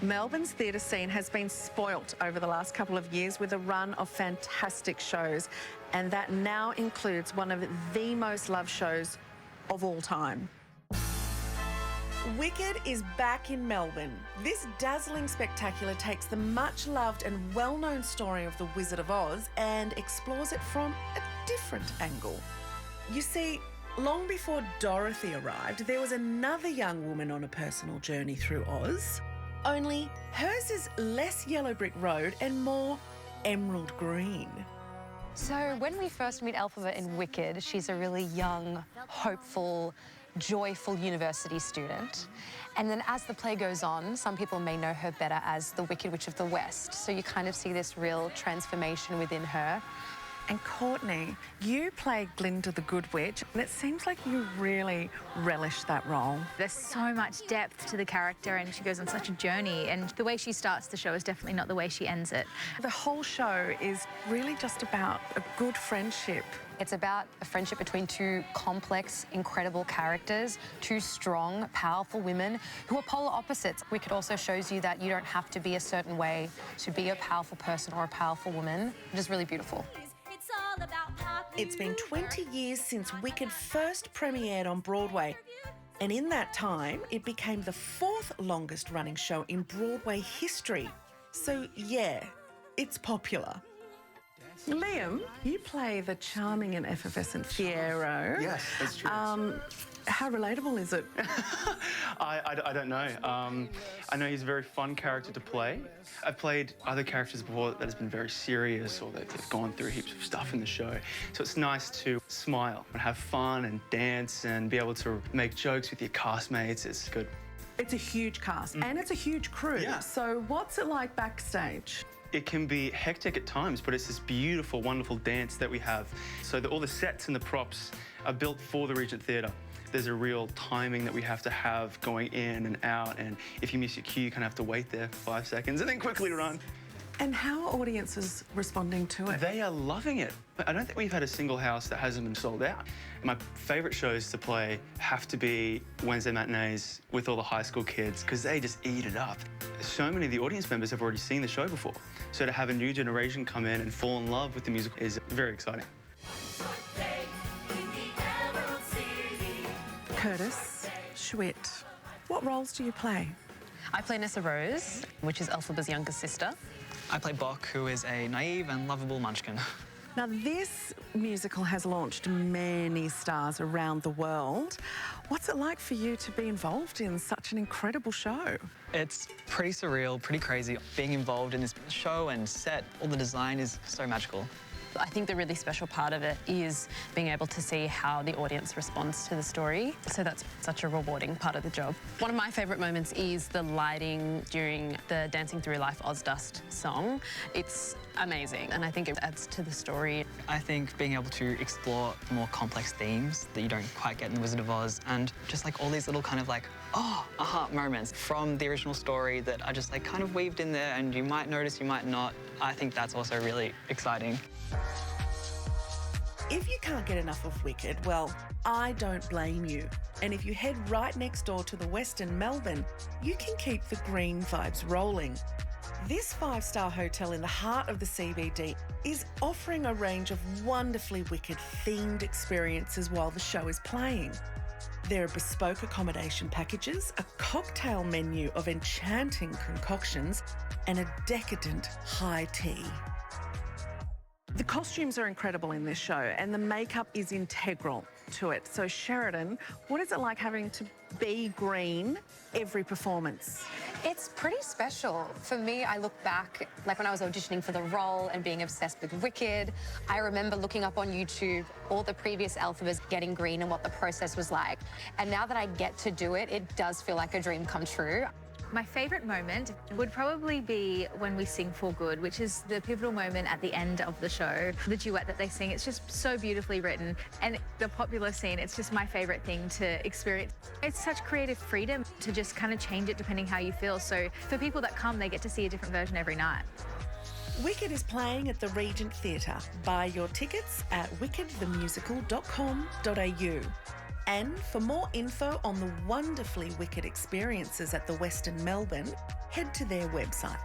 Melbourne's theatre scene has been spoilt over the last couple of years with a run of fantastic shows, and that now includes one of the most loved shows of all time. Wicked is back in Melbourne. This dazzling spectacular takes the much-loved and well-known story of the Wizard of Oz and explores it from a different angle. You see, long before Dorothy arrived, there was another young woman on a personal journey through Oz. Only hers is less yellow brick road and more emerald green. So when we first meet Elphaba in Wicked, she's a really young, hopeful, joyful university student. And then as the play goes on, some people may know her better as the Wicked Witch of the West. So you kind of see this real transformation within her. And Courtney, you play Glinda the Good Witch, and it seems like you really relish that role. There's so much depth to the character and she goes on such a journey, and the way she starts the show is definitely not the way she ends it. The whole show is really just about a good friendship. It's about a friendship between two complex, incredible characters, two strong, powerful women who are polar opposites. Wicked also shows you that you don't have to be a certain way to be a powerful person or a powerful woman, which is really beautiful. It's been 20 years since Wicked first premiered on Broadway, and in that time, it became the 4th longest running show in Broadway history. So yeah, it's popular. Liam, you play the charming and effervescent Fiyero. Yes, that's true. How relatable is it? I don't know. I know he's a very fun character to play. I've played other characters before that has been very serious or that have gone through heaps of stuff in the show. So it's nice to smile and have fun and dance and be able to make jokes with your castmates. It's good. It's a huge cast and it's a huge crew. Yeah. So what's it like backstage? It can be hectic at times, but it's this beautiful, wonderful dance that we have. So all the sets and the props are built for the Regent Theatre. There's a real timing that we have to have going in and out, and if you miss your cue, you kind of have to wait there for 5 seconds and then quickly run. And how are audiences responding to it? They are loving it. I don't think we've had a single house that hasn't been sold out. My favourite shows to play have to be Wednesday matinees with all the high school kids because they just eat it up. So many of the audience members have already seen the show before. So to have a new generation come in and fall in love with the musical is very exciting. Curtis, Schwitt, what roles do you play? I play Nessa Rose, which is Elphaba's younger sister. I play Bok, who is a naive and lovable munchkin. Now, this musical has launched many stars around the world. What's it like for you to be involved in such an incredible show? It's pretty surreal, pretty crazy. Being involved in this show and set, all the design is so magical. I think the really special part of it is being able to see how the audience responds to the story. So that's such a rewarding part of the job. One of my favourite moments is the lighting during the Dancing Through Life Ozdust song. It's amazing, and I think it adds to the story. I think being able to explore more complex themes that you don't quite get in The Wizard of Oz, and just like all these little kind of like, oh, aha moments from the original story that are just like kind of weaved in there, and you might notice, you might not. I think that's also really exciting. If you can't get enough of Wicked, well, I don't blame you. And if you head right next door to the Western Melbourne, you can keep the green vibes rolling. This 5-star hotel in the heart of the CBD is offering a range of wonderfully Wicked-themed experiences while the show is playing. There are bespoke accommodation packages, a cocktail menu of enchanting concoctions, and a decadent high tea. The costumes are incredible in this show and the makeup is integral to it. So Sheridan, what is it like having to be green every performance? It's pretty special. For me, I look back, like when I was auditioning for the role and being obsessed with Wicked, I remember looking up on YouTube all the previous Elphabas getting green and what the process was like. And now that I get to do it, it does feel like a dream come true. My favourite moment would probably be when we sing For Good, which is the pivotal moment at the end of the show. The duet that they sing, it's just so beautifully written. And the popular scene, it's just my favourite thing to experience. It's such creative freedom to just kind of change it depending how you feel. So for people that come, they get to see a different version every night. Wicked is playing at the Regent Theatre. Buy your tickets at wickedthemusical.com.au. And for more info on the wonderfully wicked experiences at the Western Melbourne, head to their website.